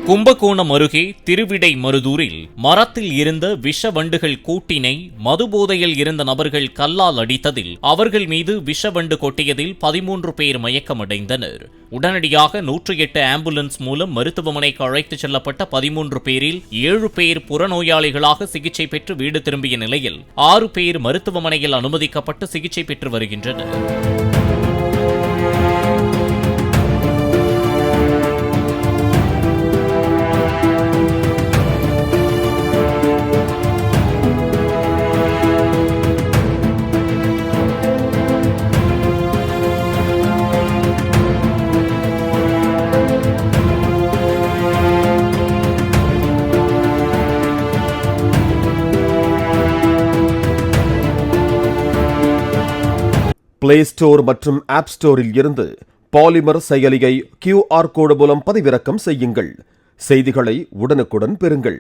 கும்பகோணம் அருகே திருவிடைமருதூரில் மரத்தில் இருந்த விஷ வண்டுகள் கூட்டினை மதுபோதையில் இருந்த நபர்கள் கல்லால் அடித்ததில் அவர்கள் மீது விஷவண்டு கொட்டியதில் 13 பேர் மயக்கமடைந்தனர். உடனடியாக 108 ஆம்புலன்ஸ் மூலம் மருத்துவமனைக்கு அழைத்துச் செல்லப்பட்ட 13 பேரில் 7 பேர் புறநோயாளிகளாக சிகிச்சை பெற்று வீடு திரும்பிய நிலையில் 6 பேர் மருத்துவமனையில் அனுமதிக்கப்பட்டு சிகிச்சை பெற்று வருகின்றனர். பிளே ஸ்டோர் மற்றும் ஆப் ஸ்டோரில் இருந்து பாலிமர் செயலியை QR கோடு மூலம் பதிவிறக்கம் செய்யுங்கள். செய்திகளை உடனுக்குடன் பெறுங்கள்.